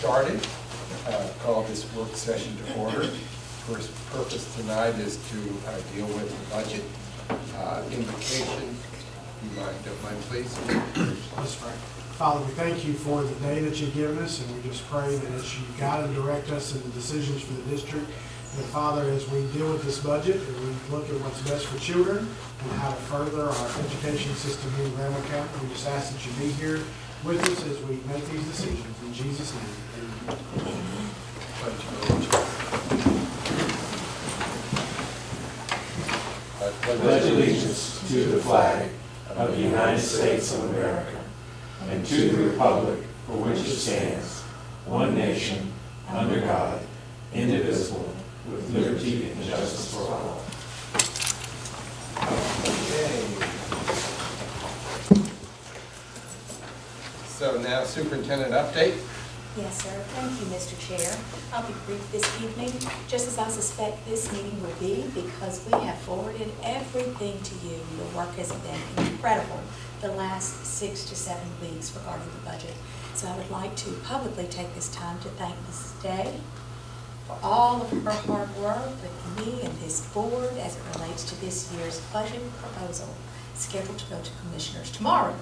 started. Call this work session to order. First purpose tonight is to deal with the budget. Invocation, don't mind please. Let's pray. Father, we thank you for the day that you've given us, and we just pray that as you guide and direct us in the decisions for the district, that Father, as we deal with this budget and we look at what's best for children and how to further our education system here in Granville County, we just ask that you be here with us as we make these decisions. In Jesus' name, amen. I pledge allegiance to the flag of the United States of America and to the republic for which it stands, one nation, under God, indivisible, with liberty and justice for all. Okay. So now superintendent update. Yes, sir. Thank you, Mr. Chair. I'll be brief this evening, just as I suspect this meeting will be, because we have forwarded everything to you. Your work has been incredible the last 6 to 7 weeks regarding the budget. So I would like to publicly take this time to thank Mrs. Day for all of her hard work with me and this board as it relates to this year's budget proposal scheduled to go to commissioners tomorrow.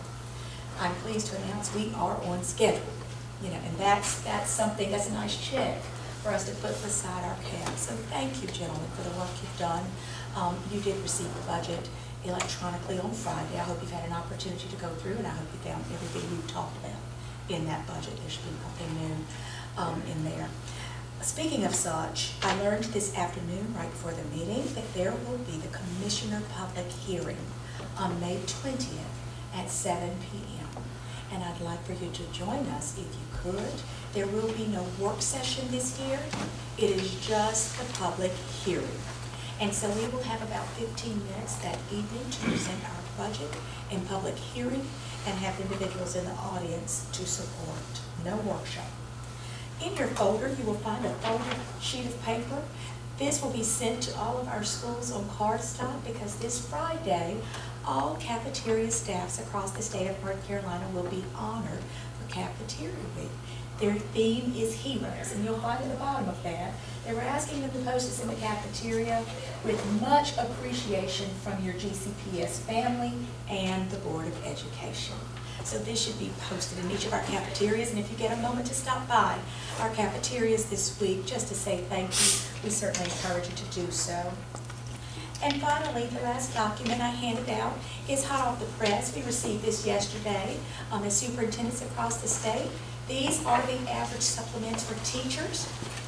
I'm pleased to announce we are on schedule. And that's something, that's a nice check for us to put beside our cap. So thank you, gentlemen, for the work you've done. You did receive the budget electronically on Friday. I hope you've had an opportunity to go through, and I hope you found everything we've talked about in that budget. There should be nothing new in there. Speaking of such, I learned this afternoon, right before the meeting, that there will be the Commissioner Public Hearing on May 20th at 7 p.m. And I'd like for you to join us if you could. There will be no work session this year. It is just the public hearing. And so we will have about 15 minutes that evening to present our budget in public hearing and have individuals in the audience to support. No workshop. In your folder, you will find a folded sheet of paper. This will be sent to all of our schools on cardstock because this Friday, all cafeteria staffs across the state of North Carolina will be honored for Cafeteria Week. Their theme is heroes, and you'll find at the bottom of that, they were asking them to post this in the cafeteria with much appreciation from your GCPS family and the Board of Education. So this should be posted in each of our cafeterias, and if you get a moment to stop by our cafeterias this week just to say thank you, we certainly encourage you to do so. And finally, the last document I handed out is hot off the press. We received this yesterday as superintendents across the state. These are the average supplements for teachers,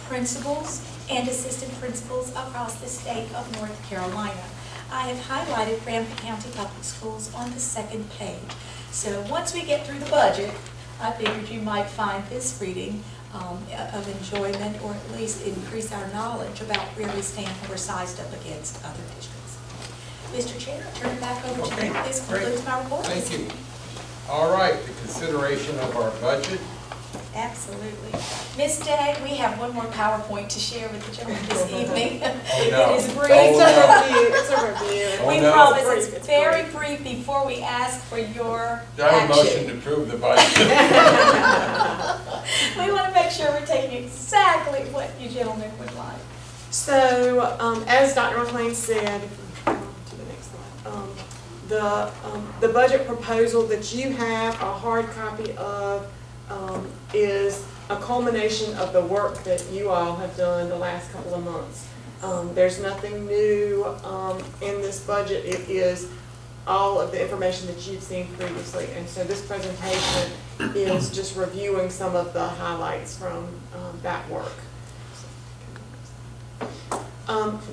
principals, and assistant principals across the state of North Carolina. I have highlighted Granville County Public Schools on the second page. So once we get through the budget, I figured you might find this reading of enjoyment, or at least increase our knowledge about where we stand when we're sized up against other districts. Mr. Chair, I turn it back over to you. This concludes my report. Thank you. All right, the consideration of our budget. Absolutely. Ms. Day, we have one more PowerPoint to share with the gentlemen this evening. no. It is brief. It's a review. We no. promise it's very brief before we ask for your Do I have a motion action. to approve the budget? We want to make sure we're taking exactly what you gentlemen would like. So, as Dr. McLean said, if we go to the next slide, the budget proposal that you have a hard copy of is a culmination of the work that you all have done the last couple of months. There's nothing new in this budget. It is all of the information that you've seen previously. And so this presentation is just reviewing some of the highlights from that work.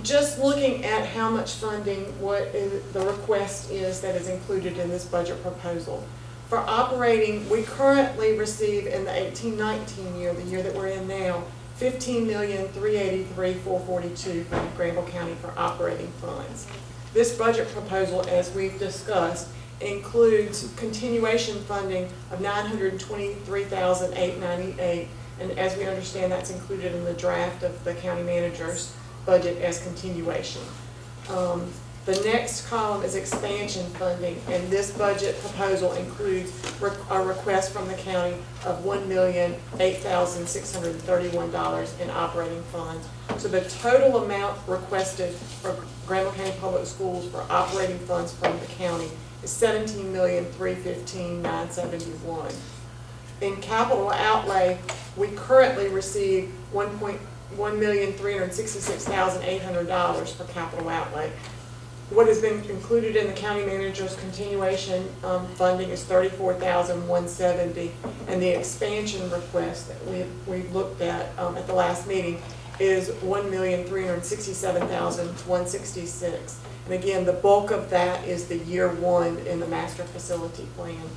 Just looking at how much funding, the request is that is included in this budget proposal. For operating, we currently receive in the 18-19 year, the year that we're in now, $15,383,442 from Granville County for operating funds. This budget proposal, as we've discussed, includes continuation funding of $923,898, and as we understand, that's included in the draft of the county manager's budget as continuation. The next column is expansion funding, and this budget proposal includes a request from the county of $1,008,631 in operating funds. So the total amount requested for Granville County Public Schools for operating funds from the county is $17,315,971. In capital outlay, we currently receive $1,366,800 for capital outlay. What has been included in the county manager's continuation funding is $34,170, and the expansion request that we looked at the last meeting is $1,367,166. And again, the bulk of that is the year one in the master facility plan,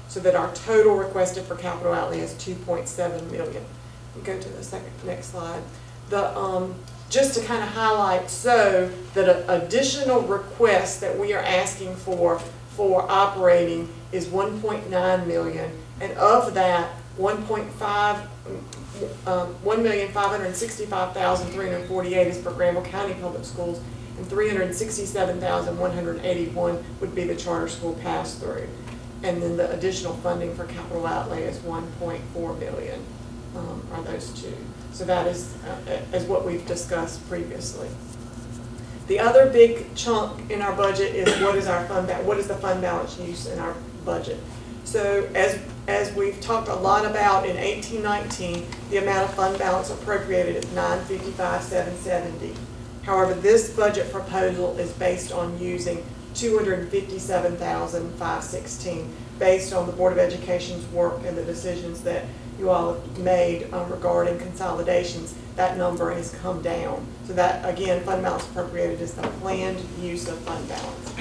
so that our total requested for capital outlay is $2.7 million. Go to the next slide. Just to kind of highlight, so that an additional request that we are asking for operating is $1.9 million, and of that, $1,565,348 is for Granville County Public Schools, and $367,181 would be the charter school pass-through. And then the additional funding for capital outlay is $1.4 million, are those two. So that is what we've discussed previously. The other big chunk in our budget is what is the fund balance use in our budget. So as we've talked a lot about in 1819, the amount of fund balance appropriated is $955,770. However, this budget proposal is based on using $257,516, based on the Board of Education's work and the decisions that you all have made regarding consolidations. That number has come down. So that, again, fund balance appropriated is the planned use of fund balance.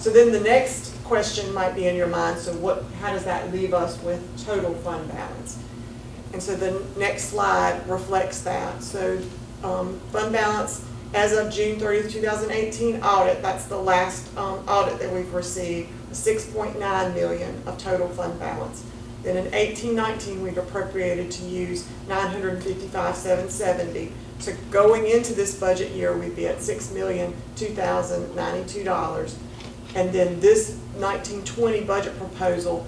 So then the next question might be in your mind, so how does that leave us with total fund balance? And so the next slide reflects that. So fund balance as of June 30th, 2018 audit, that's the last audit that we've received, $6.9 million of total fund balance. Then in 1819, we've appropriated to use $955,770. So going into this budget year, we'd be at $6,002,092. And then this 1920 budget proposal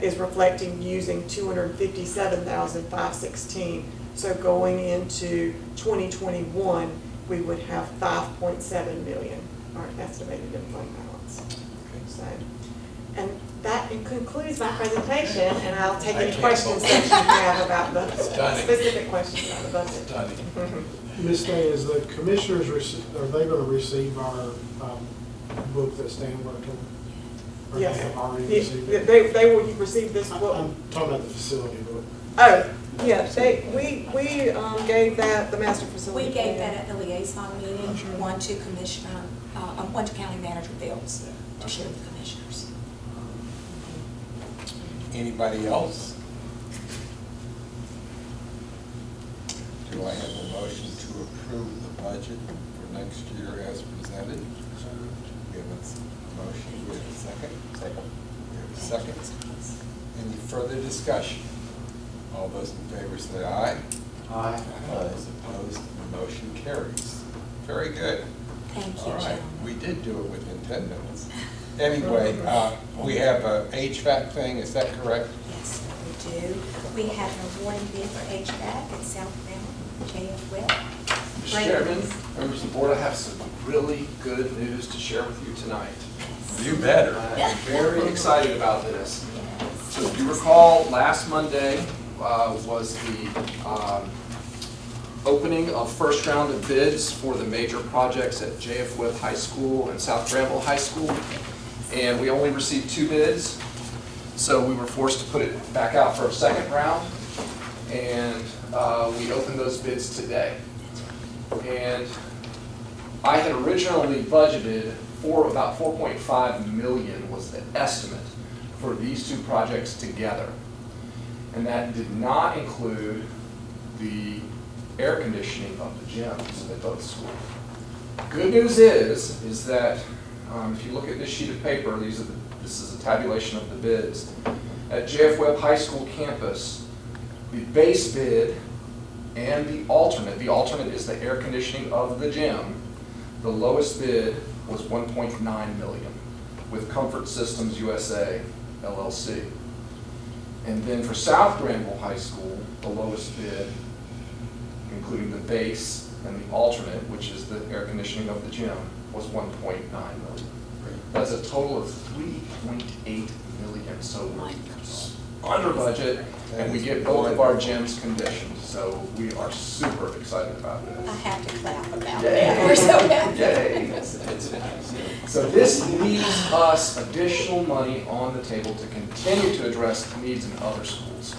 is reflecting using $257,516. So going into 2021, we would have $5.7 million, our estimated in fund balance. So, and that concludes my presentation, and I'll take any questions that you have about the specific questions about the budget. Ms. Day, is the commissioners, are they going to receive our book that Stan worked on? Or Yes. they have already received it? They will receive this book. I'm talking about the facility book. Oh, yeah, we gave that, the master facility. We gave plan. that at the liaison meeting, one to County Manager Fields, to share with the commissioners. Anybody else? Do I have a motion to approve the budget for next year as presented? We have a motion, we have a second? Second. We have a second. Any further discussion? All those in favor say aye. Aye. Those opposed, the motion carries. Very good. Thank you, All right, gentlemen. we did do it within 10 minutes. Anyway, we have a HVAC thing, is that correct? Yes, we do. We have an awarding bid for HVAC at South Granville, JF Webb. Mr. Chairman, members of the board, I have some really good news to share with you tonight. You better. I'm very excited about this. So if you recall, last Monday was the opening of first round of bids for the major projects at JF Webb High School and South Granville High School. And we only received 2 bids, so we were forced to put it back out for a second round. And we opened those bids today. And I had originally budgeted for about $4.5 million was the estimate for these 2 projects together. And that did not include the air conditioning of the gyms at both schools. Good news is that if you look at this sheet of paper, this is a tabulation of the bids. At JF Webb High School campus, the base bid and the alternate is the air conditioning of the gym. The lowest bid was $1.9 million with Comfort Systems USA LLC. And then for South Granville High School, the lowest bid, including the base and the alternate, which is the air conditioning of the gym, was $1.9 million. That's a total of $3.8 million. So we're under budget, and we get both of our gyms conditioned. So we are super excited about this. I have to clap about Yay. that. We're so happy. Yay. So this leaves us additional money on the table to continue to address needs in other schools.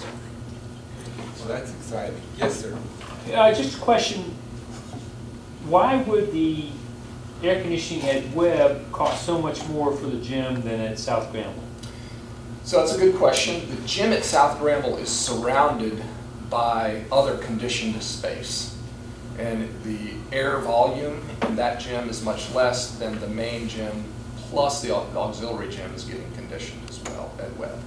So that's exciting. Yes, sir. Just a question, why would the air conditioning at Webb cost so much more for the gym than at South Granville? So that's a good question. The gym at South Granville is surrounded by other conditioned space. And the air volume in that gym is much less than the main gym, plus the auxiliary gym is getting conditioned as well at Webb.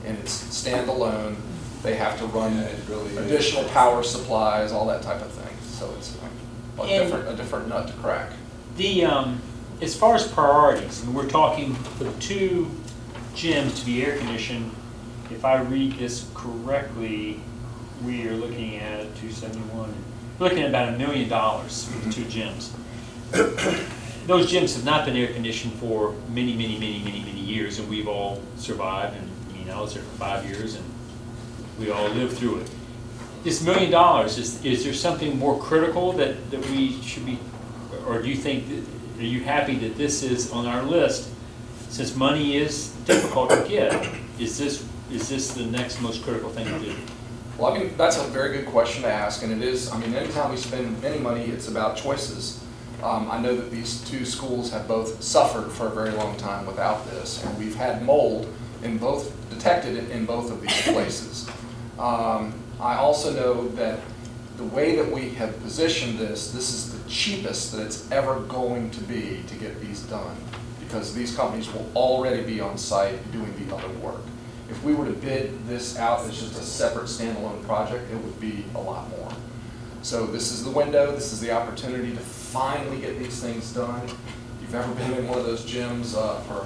And it's standalone. They have to run Yeah, it really is. additional power supplies, all that type of thing. So it's a different nut to crack. The, as far as priorities, and we're talking for the two gyms to be air conditioned, if I read this correctly, we are looking at 271, we're looking at about $1 million for the two gyms. Those gyms have not been air conditioned for many years, and we've all survived, and I was there for 5 years, and we all lived through it. This $1 million, is there something more critical that we should be, or do you think, are you happy that this is on our list? Since money is difficult to get, is this the next most critical thing to do? Well, I mean, that's a very good question to ask, and it is, I mean, anytime we spend any money, it's about choices. I know that these two schools have both suffered for a very long time without this, and we've had mold detected in both of these places. I also know that the way that we have positioned this is the cheapest that it's ever going to be to get these done, because these companies will already be on site doing the other work. If we were to bid this out as just a separate standalone project, it would be a lot more. So this is the window, this is the opportunity to finally get these things done. If you've ever been in one of those gyms for,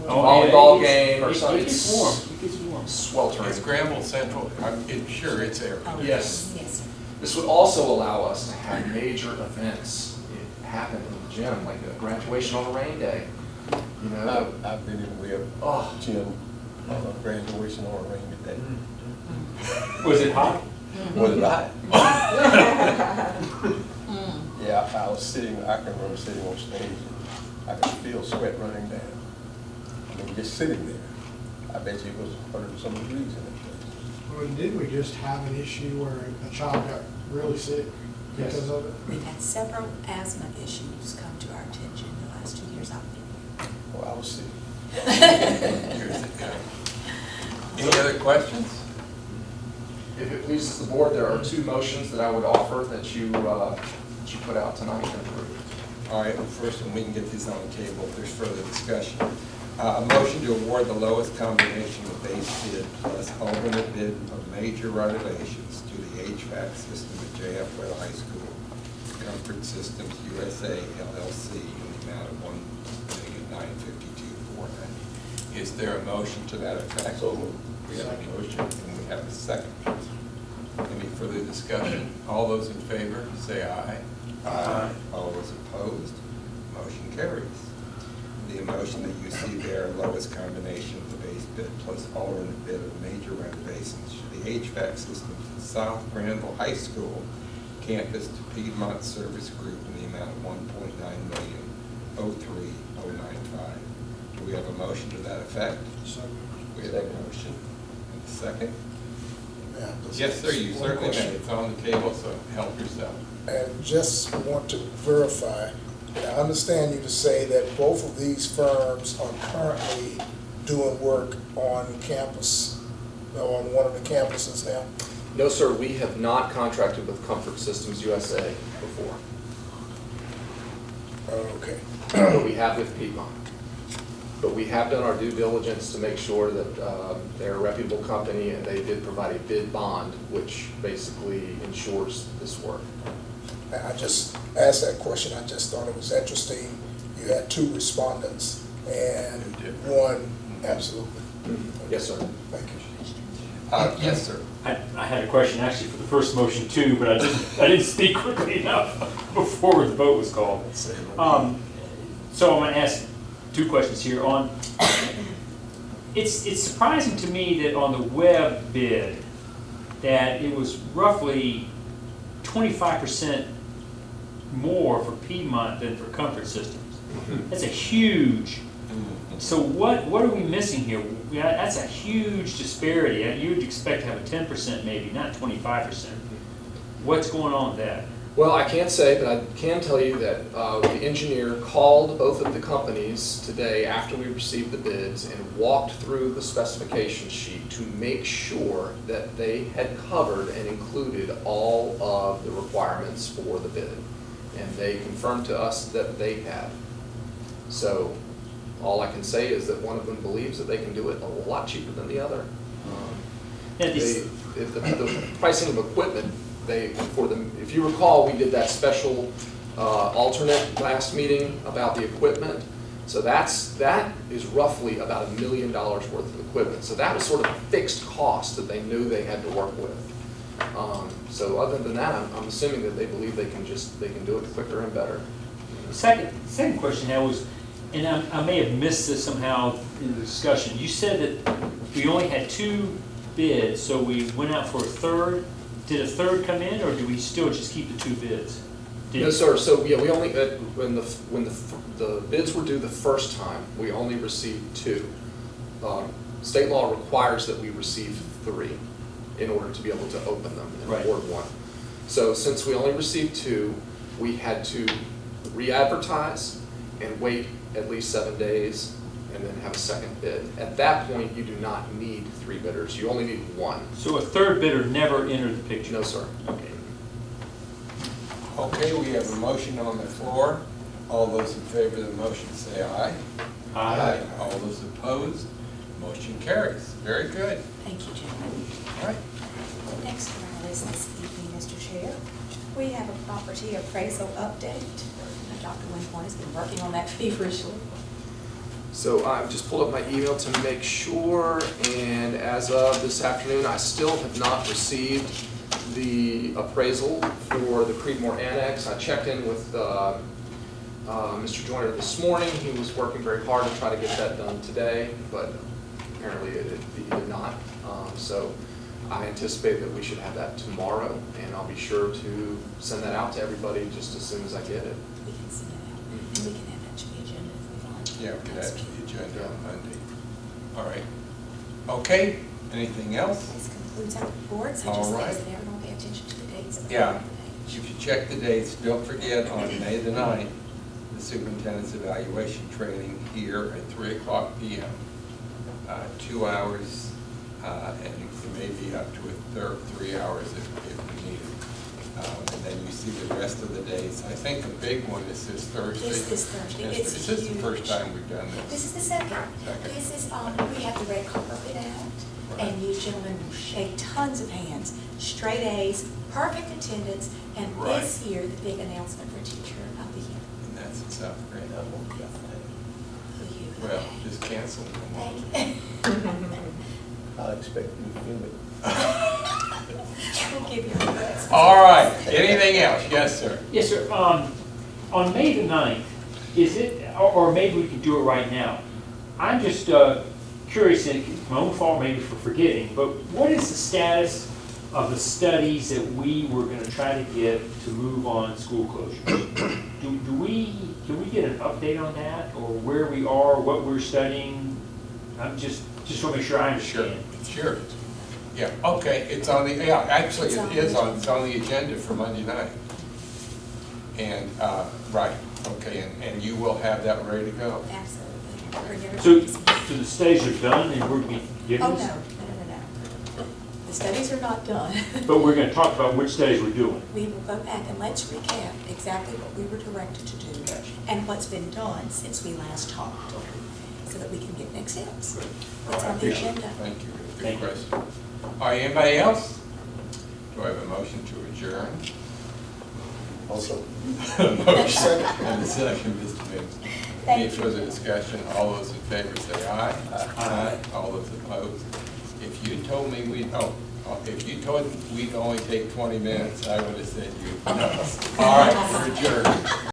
volleyball game or something, It gets warm. It gets warm. sweltering. It's Granville Central. Sure, it's air Oh, conditioned. Yes. Yes. This would also allow us to have major events happen in the gym, like a graduation on a rain day. You know, I've been in Webb oh, gym on a graduation on a rainy day. Was it hot? Was it hot? Mm. Yeah, I was sitting, I can remember sitting on stage, and I could feel sweat running down. I mean, just sitting there. I bet you it was 100 and some degrees in that place. Well, didn't we just have an issue where a child got really sick because of it? We've had several asthma issues come to our attention in the last 2 years I've been Well, I was sick. Years ago. Any other questions? if it pleases the board, there are two motions that I would offer that you put out tonight and approve. All right, well, first, and we can get these on the table if there's further discussion. A motion to award the lowest combination of base bid plus alternate bid of major renovations to the HVAC system at J.F. Webb High School, Comfort Systems USA LLC, in the amount of $1,952,490. Is there a motion to that effect? So moved. We have a motion, and we have a second. Any further discussion? All those in favor, say aye. Aye. All those opposed, motion carries. The motion that you see there, lowest combination of the base bid plus alternate bid of major renovations to the HVAC systems at South Granville High School campus to Piedmont Service Group in the amount of $1.903,095. Do we have a motion to that effect? So, We have a motion. And a second? Yeah, Yes, sir, you one certainly question. may. It's on the table, so help yourself. And just want to verify, I understand you to say that both of these firms are currently doing work on campus, on one of the campuses now? No, sir, we have not contracted with Comfort Systems USA before, Okay. but we have with Piedmont. But we have done our due diligence to make sure that they're a reputable company, and they did provide a bid bond, which basically ensures this work. I just asked that question, I just thought it was interesting. You had 2 respondents and one, absolutely. Yes, sir. Thank you. Yes, sir. I had a question actually for the first motion too, but I didn't speak quickly enough before the vote was called. So I'm going to ask 2 questions here. It's surprising to me that on the web bid, that it was roughly 25% more for Piedmont than for Comfort Systems. That's a huge. So what are we missing here? That's a huge disparity. You'd expect to have a 10% maybe, not 25%. What's going on with that? Well, I can't say, but I can tell you that the engineer called both of the companies today after we received the bids and walked through the specification sheet to make sure that they had covered and included all of the requirements for the bid. And they confirmed to us that they had. So all I can say is that one of them believes that they can do it a lot cheaper than the other. The pricing of equipment, if you recall, we did that special alternate last meeting about the equipment. So that is roughly about $1 million worth of equipment. So that was sort of a fixed cost that they knew they had to work with. So other than that, I'm assuming that they believe they can do it quicker and better. Second question now was, and I may have missed this somehow in the discussion. You said that we only had 2 bids, so we went out for a third. Did a third come in, or do we still just keep the 2 bids? No, sir. So yeah, we only when the bids were due the first time, we only received 2. State law requires that we receive 3 in order to be able to open them and award 1. So since we only received 2, we had to re-advertise and wait at least 7 days and then have a second bid. At that point, you do not need 3 bidders. You only need 1. So a third bidder never entered the picture? No, sir. Okay. Okay, we have a motion on the floor. All those in favor of the motion say aye. Aye. All those opposed, motion carries. Very good. Thank you, gentlemen. All right. Next on our list this evening, Mr. Chair, we have a property appraisal update. Dr. Winhorn has been working on that feverishly. So I've just pulled up my email to make sure, and as of this afternoon, I still have not received the appraisal for the Creedmoor Annex. I checked in with Mr. Joyner this morning. He was working very hard to try to get that done today, but apparently he did not. So I anticipate that we should have that tomorrow, and I'll be sure to send that out to everybody just as soon as I get it. We can send it out, and we can add that to the agenda if we want. Yeah, we can add to the agenda on Monday. All right. Okay, anything else? This concludes our reports. I All just right. ask that everyone pay attention to the dates. of the Yeah. page. If you check the dates, don't forget on May the 9th, the superintendent's evaluation training here at 3:00 p.m. 2 hours, and it may be up to a 3 hours if we need it. And then you see the rest of the dates. I think the big one is this Thursday. It's this Thursday. Is It's this the huge. first time we've done This this? is the second. Second. This is, we have the red carpet out, and you gentlemen will shake tons of hands. Straight A's, perfect attendance, and this Right. year, the big announcement for Teacher of the Year. And that's in South Grand. For you. Well, just cancel them. Thank you. I expect you to feel it. We'll give you a rest. All right, anything else? Yes, sir. Yes, sir. On May the 9th, is it, or maybe we could do it right now. I'm just curious, and it's my own fault maybe for forgetting, but what is the status of the studies that we were going to try to get to move on school closures? Can we get an update on that, or where we are, what we're studying? I'm just want to make sure I understand. Sure. Yeah, okay, it's on the, yeah, actually, it is on, it's on the agenda for Monday night. And, right, okay, and you will have that ready to go. Absolutely. Bring So everybody. the studies are done, and we're going to be Oh, giving no, this? no. The studies are not done. But we're going to talk about which studies we're doing. We will go back and let's recap exactly what we were directed to do and what's been done since we last talked, so that we can get next steps. What's on the agenda? Thank you, Thank good you. question. All right, anybody else? Do I have a motion to adjourn? Also, Motion and a second, Mr. Mims. Thank Any you. further discussion? All those in favor say aye. Aye. All those opposed? If you told me if you told we'd only take 20 minutes, I would have said you nuts. All right, we're adjourned.